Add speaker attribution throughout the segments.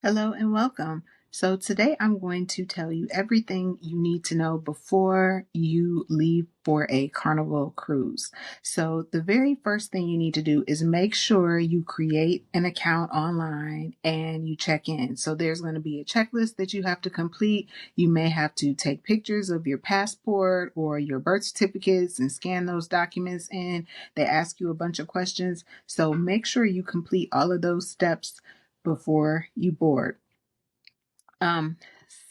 Speaker 1: Hello and welcome. So today I'm going to tell you everything you need to know before you leave for a Carnival cruise. So the very first thing you need to do is make sure you create an account online and you check in. So there's going to be a checklist that you have to complete. You may have to take pictures of your passport or your birth certificates and scan those documents in. They ask you a bunch of questions. So make sure you complete all of those steps before you board. Um,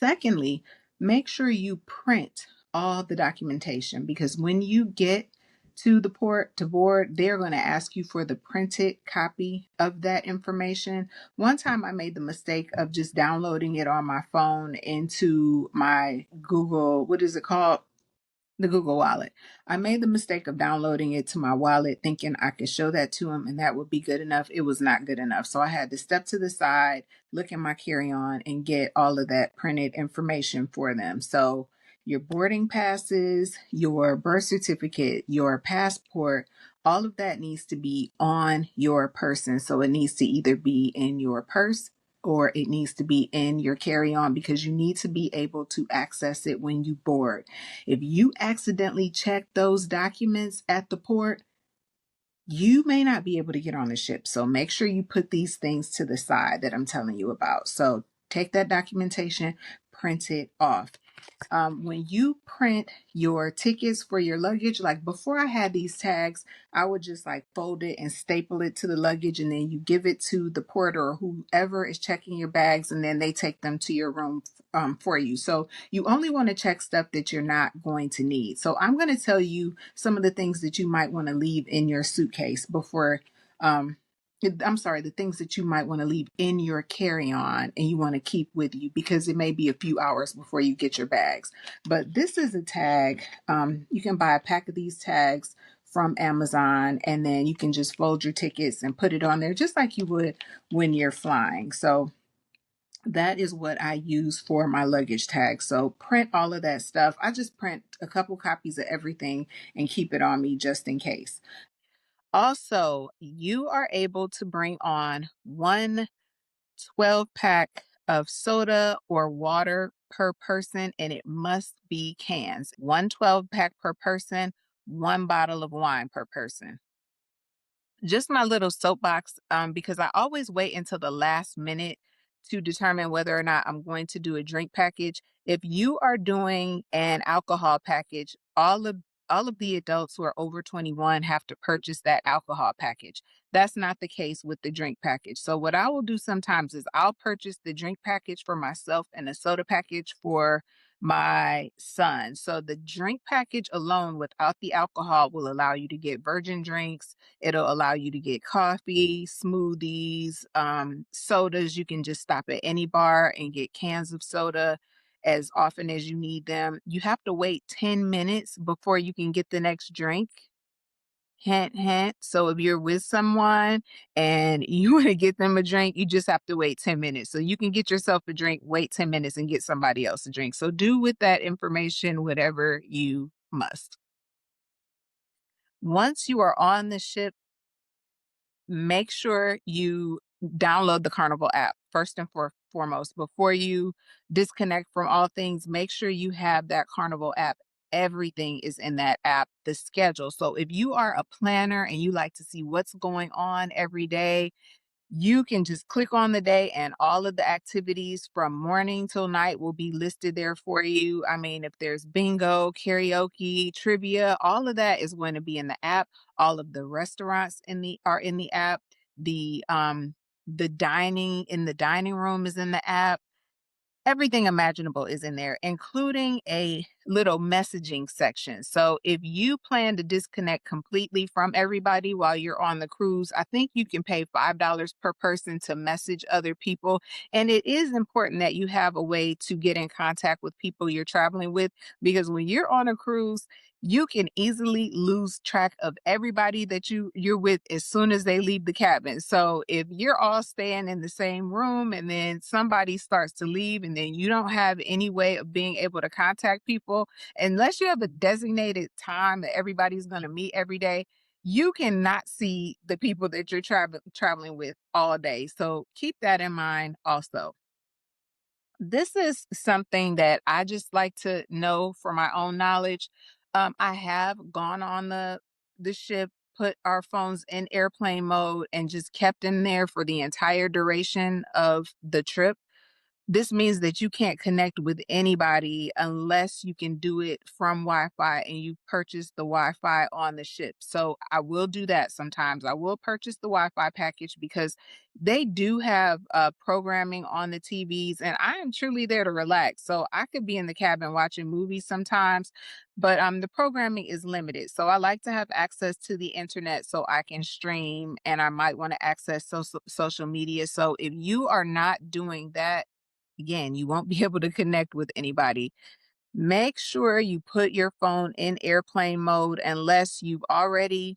Speaker 1: Secondly, make sure you print all the documentation because when you get to the port to board, they're going to ask you for the printed copy of that information. One time I made the mistake of just downloading it on my phone into my Google, what is it called? The Google Wallet. I made the mistake of downloading it to my wallet thinking I could show that to him and that would be good enough. It was not good enough. So I had to step to the side, look in my carry-on and get all of that printed information for them. So your boarding passes, your birth certificate, your passport, all of that needs to be on your person. So it needs to either be in your purse or it needs to be in your carry-on because you need to be able to access it when you board. If you accidentally check those documents at the port, you may not be able to get on the ship. So make sure you put these things to the side that I'm telling you about. So take that documentation, print it off. When you print your tickets for your luggage, like before I had these tags, I would just like fold it and staple it to the luggage, and then you give it to the porter or whoever is checking your bags, and then they take them to your room for you. So you only want to check stuff that you're not going to need. So I'm going to tell you some of the things that you might want to leave in your suitcase before um, I'm sorry, the things that you might want to leave in your carry-on and you want to keep with you because it may be a few hours before you get your bags. But this is a tag. You can buy a pack of these tags from Amazon and then you can just fold your tickets and put it on there just like you would when you're flying. So that is what I use for my luggage tag. So print all of that stuff. I just print a couple copies of everything and keep it on me just in case. Also, you are able to bring on one 12-pack of soda or water per person, and it must be cans. One 12-pack per person, one bottle of wine per person. Just my little soapbox, because I always wait until the last minute to determine whether or not I'm going to do a drink package. If you are doing an alcohol package, all of the adults who are over 21 have to purchase that alcohol package. That's not the case with the drink package. So what I will do sometimes is I'll purchase the drink package for myself and a soda package for my son. So the drink package alone without the alcohol will allow you to get virgin drinks. It'll allow you to get coffee, smoothies, sodas. You can just stop at any bar and get cans of soda as often as you need them. You have to wait 10 minutes before you can get the next drink. Hint, hint. So if you're with someone and you want to get them a drink, you just have to wait 10 minutes. So you can get yourself a drink, wait 10 minutes and get somebody else a drink. So do with that information whatever you must. Once you are on the ship, make sure you download the Carnival app first and foremost. Before you disconnect from all things, make sure you have that Carnival app. Everything is in that app, the schedule. So if you are a planner and you like to see what's going on every day, you can just click on the day and all of the activities from morning till night will be listed there for you. I mean, if there's bingo, karaoke, trivia, all of that is going to be in the app. All of the restaurants are in the app. The dining in the dining room is in the app. Everything imaginable is in there, including a little messaging section. So if you plan to disconnect completely from everybody while you're on the cruise, I think you can pay $5 per person to message other people. And it is important that you have a way to get in contact with people you're traveling with, because when you're on a cruise, you can easily lose track of everybody that you're with as soon as they leave the cabin. So if you're all staying in the same room and then somebody starts to leave and then you don't have any way of being able to contact people, unless you have a designated time that everybody's going to meet every day, you cannot see the people that you're traveling with all day. So keep that in mind also. This is something that I just like to know for my own knowledge. I have gone on the ship, put our phones in airplane mode, and just kept them there for the entire duration of the trip. This means that you can't connect with anybody unless you can do it from Wi-Fi and you purchase the Wi-Fi on the ship. So I will do that sometimes. I will purchase the Wi-Fi package because they do have programming on the TVs, and I am truly there to relax. So I could be in the cabin watching movies sometimes, but the programming is limited. So I like to have access to the internet so I can stream, and I might want to access social media. So if you are not doing that, again, you won't be able to connect with anybody. Make sure you put your phone in airplane mode unless you've already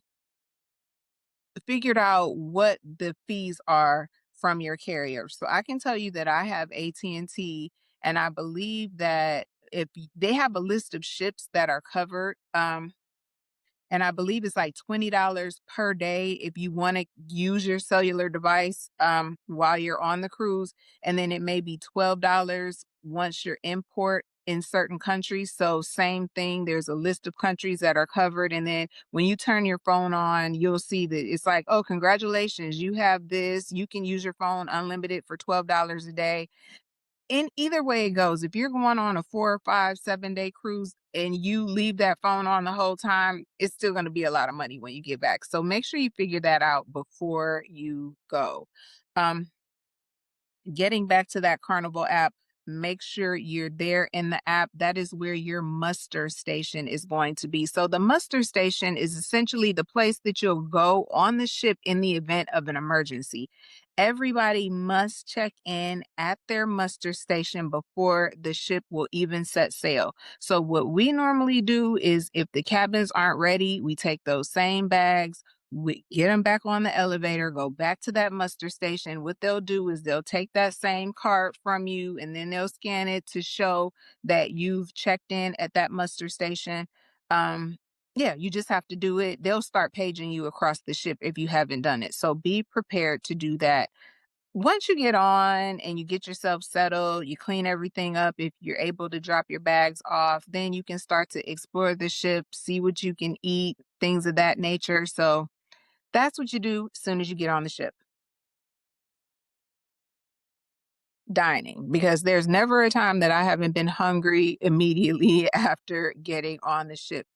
Speaker 1: figured out what the fees are from your carrier. So I can tell you that I have AT&T, and T, and I believe that they have a list of ships that are covered. And I believe it's like $20 per day if you want to use your cellular device while you're on the cruise. And then it may be $12 once you're in port in certain countries. So same thing, there's a list of countries that are covered. And then when you turn your phone on, you'll see that it's like, oh, congratulations, you have this. You can use your phone unlimited for $12 a day. In either way it goes, if you're going on a 4 or 5, 7-day cruise and you leave that phone on the whole time, it's still going to be a lot of money when you get back. So make sure you figure that out before you go. Um, Getting back to that Carnival app, make sure you're there in the app. That is where your muster station is going to be. So, the muster station is essentially the place that you'll go on the ship in the event of an emergency. Everybody must check in at their muster station before the ship will even set sail. So, what we normally do is if the cabins aren't ready, we take those same bags, we get them back on the elevator, go back to that muster station. What they'll do is they'll take that same card from you and then they'll scan it to show that you've checked in at that muster station. Um, yeah, you just have to do it. They'll start paging you across the ship if you haven't done it. So be prepared to do that. Once you get on and you get yourself settled, you clean everything up. If you're able to drop your bags off, then you can start to explore the ship, see what you can eat, things of that nature. So, that's what you do as soon as you get on the ship. Dining, because there's never a time that I haven't been hungry immediately after getting on the ship.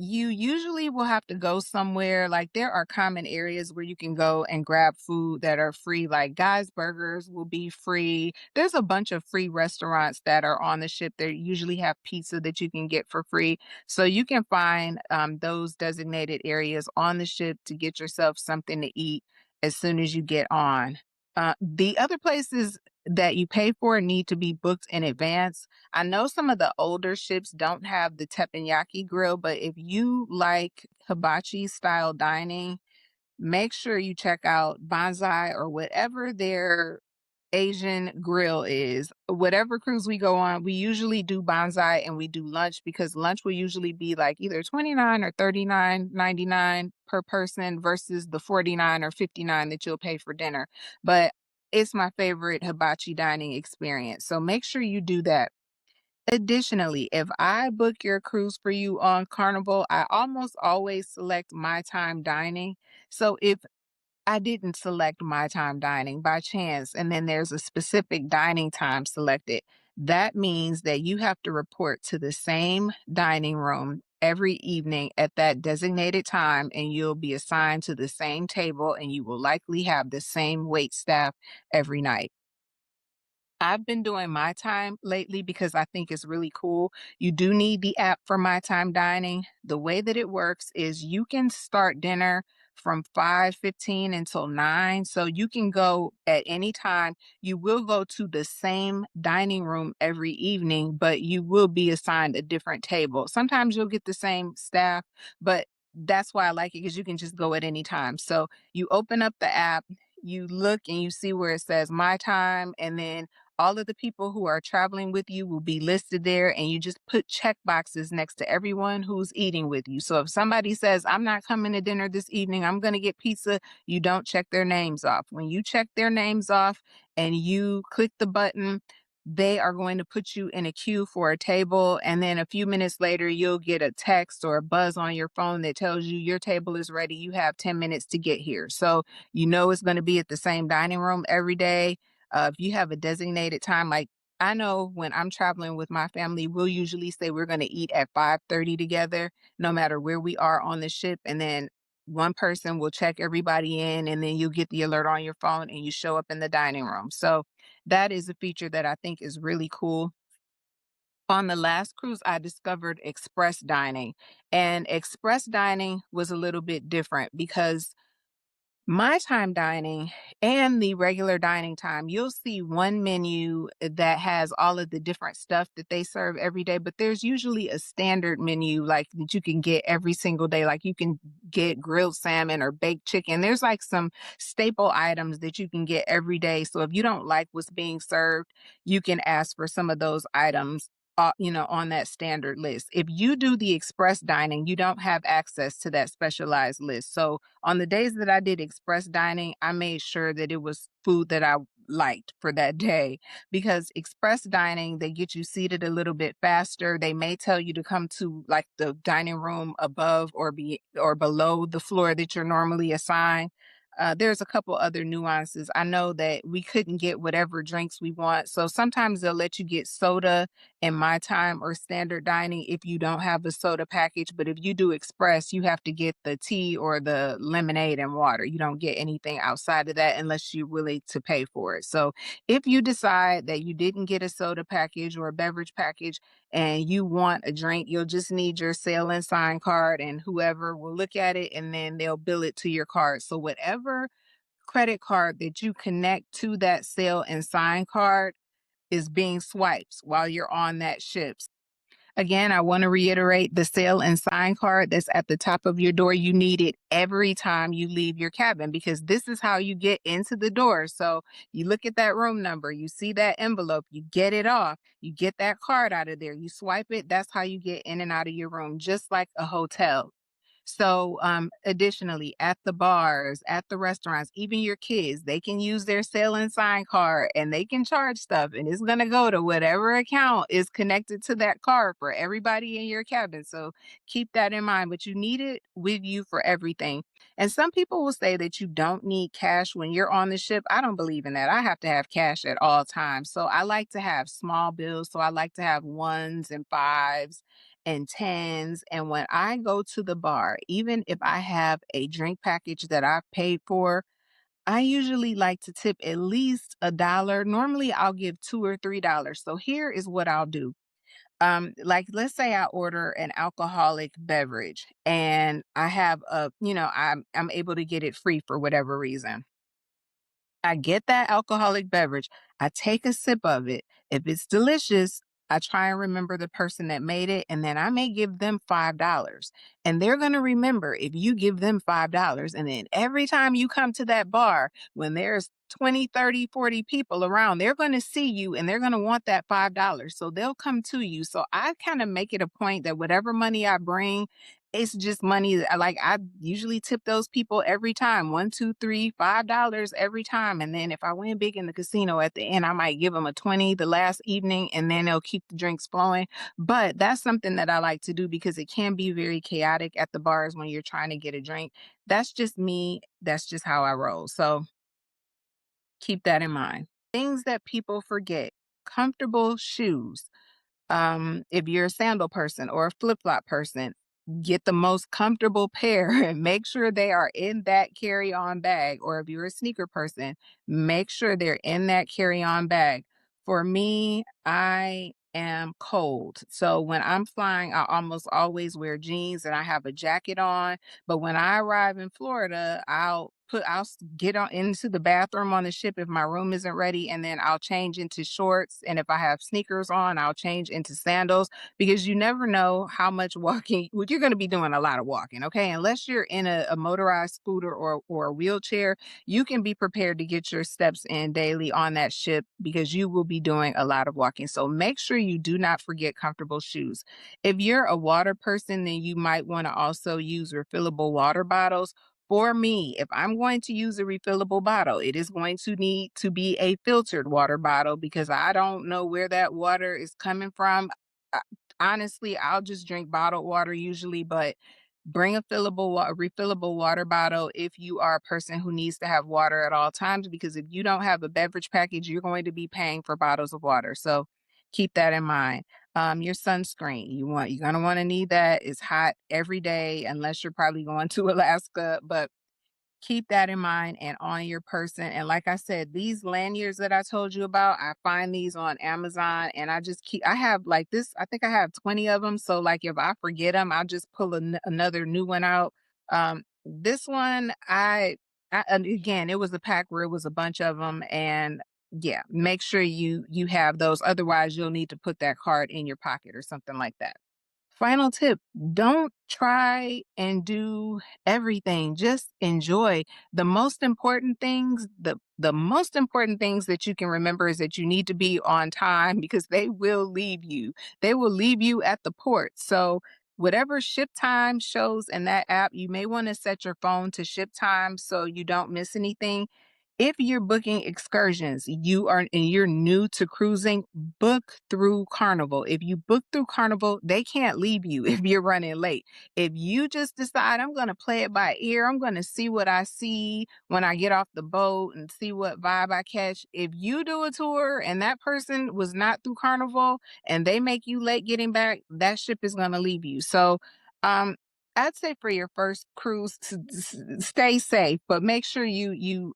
Speaker 1: You usually will have to go somewhere, like there are common areas where you can go and grab food that are free, like Guy's Burgers will be free. There's a bunch of free restaurants that are on the ship. They usually have pizza that you can get for free. So you can find those designated areas on the ship to get yourself something to eat as soon as you get on. The other places that you pay for need to be booked in advance. I know some of the older ships don't have the teppanyaki grill, but if you like hibachi style dining, make sure you check out Bonsai or whatever their Asian grill is. Whatever cruise we go on, we usually do Bonsai and we do lunch because lunch will usually be like either 29 or 39.99 per person versus the 49 or 59 that you'll pay for dinner. But it's my favorite hibachi dining experience. So make sure you do that. Additionally, if I book your cruise for you on Carnival, I almost always select my time dining. So if I didn't select my time dining by chance, and then there's a specific dining time selected, that means that you have to report to the same dining room every evening at that designated time, and you'll be assigned to the same table, and you will likely have the same wait staff every night. I've been doing My Time lately because I think it's really cool. You do need the app for My Time Dining. The way that it works is you can start dinner from 5:15 until 9. So you can go at any time. You will go to the same dining room every evening, but you will be assigned a different table. Sometimes you'll get the same staff, but that's why I like it because you can just go at any time. So you open up the app, you look and you see where it says My Time, and then all of the people who are traveling with you will be listed there, and you just put check boxes next to everyone who's eating with you. So if somebody says, I'm not coming to dinner this evening, I'm going to get pizza, you don't check their names off. When you check their names off and you click the button, they are going to put you in a queue for a table. And then a few minutes later, you'll get a text or a buzz on your phone that tells you your table is ready. You have 10 minutes to get here. So you know it's going to be at the same dining room every day. If you have a designated time, like I know when I'm traveling with my family, we'll usually say we're going to eat at 5:30 together, no matter where we are on the ship. And then one person will check everybody in, and then you'll get the alert on your phone and you show up in the dining room. So that is a feature that I think is really cool. On the last cruise, I discovered express dining, and express dining was a little bit different because my time dining and the regular dining time, you'll see one menu that has all of the different stuff that they serve every day, but there's usually a standard menu like that you can get every single day. Like you can get grilled salmon or baked chicken. There's like some staple items that you can get every day. So if you don't like what's being served, you can ask for some of those items. On that standard list. If you do the express dining, you don't have access to that specialized list. So on the days that I did express dining, I made sure that it was food that I liked for that day, because express dining, they get you seated a little bit faster. They may tell you to come to like the dining room above or below the floor that you're normally assigned. There's a couple other nuances. I know that we couldn't get whatever drinks we want. So sometimes they'll let you get soda in my time or standard dining if you don't have a soda package. But if you do express, you have to get the tea or the lemonade and water. You don't get anything outside of that unless you're willing to pay for it. So if you decide that you didn't get a soda package or a beverage package and you want a drink, you'll just need your sale and sign card, and whoever will look at it and then they'll bill it to your card. So whatever credit card that you connect to that sale and sign card is being swiped while you're on that ship. Again, I want to reiterate the sale and sign card that's at the top of your door. You need it every time you leave your cabin because this is how you get into the door. So you look at that room number, you see that envelope, you get it off, you get that card out of there, you swipe it. That's how you get in and out of your room, just like a hotel. So, additionally, at the bars, at the restaurants, even your kids, they can use their sale and sign card and they can charge stuff, and it's going to go to whatever account is connected to that card for everybody in your cabin. So keep that in mind, but you need it with you for everything. And some people will say that you don't need cash when you're on the ship. I don't believe in that. I have to have cash at all times. So I like to have small bills. So I like to have ones and fives and tens. And when I go to the bar, even if I have a drink package that I've paid for, I usually like to tip at least $1. Normally I'll give $2 or $3. So here is what I'll do. Like let's say I order an alcoholic beverage and I have I'm able to get it free for whatever reason. I get that alcoholic beverage. I take a sip of it. If it's delicious, I try and remember the person that made it, and then I may give them $5. And they're going to remember if you give them $5. And then every time you come to that bar, when there's 20, 30, 40 people around, they're going to see you and they're going to want that $5. So they'll come to you. So I kind of make it a point that whatever money I bring, it's just money that I usually tip those people every time. One, two, three, $5 every time. And then if I win big in the casino at the end, I might give them a 20 the last evening and then they'll keep the drinks flowing. But that's something that I like to do because it can be very chaotic at the bars when you're trying to get a drink. That's just me. That's just how I roll. So keep that in mind. Things that people forget: comfortable shoes. If you're a sandal person or a flip-flop person, get the most comfortable pair and make sure they are in that carry-on bag. Or if you're a sneaker person, make sure they're in that carry-on bag. For me, I am cold. So when I'm flying, I almost always wear jeans and I have a jacket on. But when I arrive in Florida, get on into the bathroom on the ship if my room isn't ready, and then I'll change into shorts. And if I have sneakers on, I'll change into sandals, because you never know how much walking. Well, you're going to be doing a lot of walking, okay? Unless you're in a motorized scooter or a wheelchair, you can be prepared to get your steps in daily on that ship because you will be doing a lot of walking. So make sure you do not forget comfortable shoes. If you're a water person, then you might want to also use refillable water bottles, For me, if I'm going to use a refillable bottle, it is going to need to be a filtered water bottle because I don't know where that water is coming from. I- Honestly, I'll just drink bottled water usually, but bring a refillable water bottle if you are a person who needs to have water at all times. Because if you don't have a beverage package, you're going to be paying for bottles of water. So keep that in mind. Your sunscreen, you're gonna want to need that. It's hot every day, unless you're probably going to Alaska, but keep that in mind and on your person. And like I said, these lanyards that I told you about, I find these on Amazon and I have like this, I think I have 20 of them. So like if I forget them, I'll just pull another new one out. This one, and again, it was a pack where it was a bunch of them. And yeah, make sure you have those. Otherwise, you'll need to put that card in your pocket or something like that. Final tip, don't try and do everything. Just enjoy. The most important things that you can remember is that you need to be on time because they will leave you. They will leave you at the port. So whatever ship time shows in that app, you may want to set your phone to ship time so you don't miss anything. If you're booking excursions, you're new to cruising, book through Carnival. If you book through Carnival, they can't leave you if you're running late. If you just decide I'm going to play it by ear, I'm going to see what I see when I get off the boat and see what vibe I catch. If you do a tour and that person was not through Carnival and they make you late getting back, that ship is going to leave you. So, um I'd say for your first cruise, stay safe, but make sure you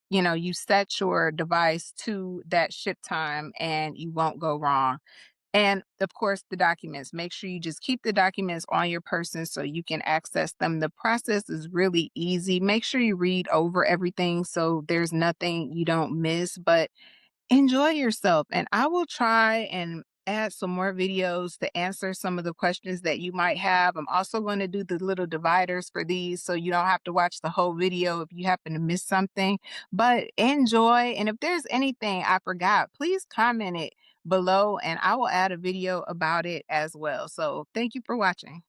Speaker 1: set your device to that ship time, and you won't go wrong. And of course, the documents. Make sure you just keep the documents on your person so you can access them. The process is really easy. Make sure you read over everything so there's nothing you don't miss. But enjoy yourself, and I will try and add some more videos to answer some of the questions that you might have. I'm also going to do the little dividers for these so you don't have to watch the whole video if you happen to miss something. But enjoy, and if there's anything I forgot, please comment it below and I will add a video about it as well. So thank you for watching.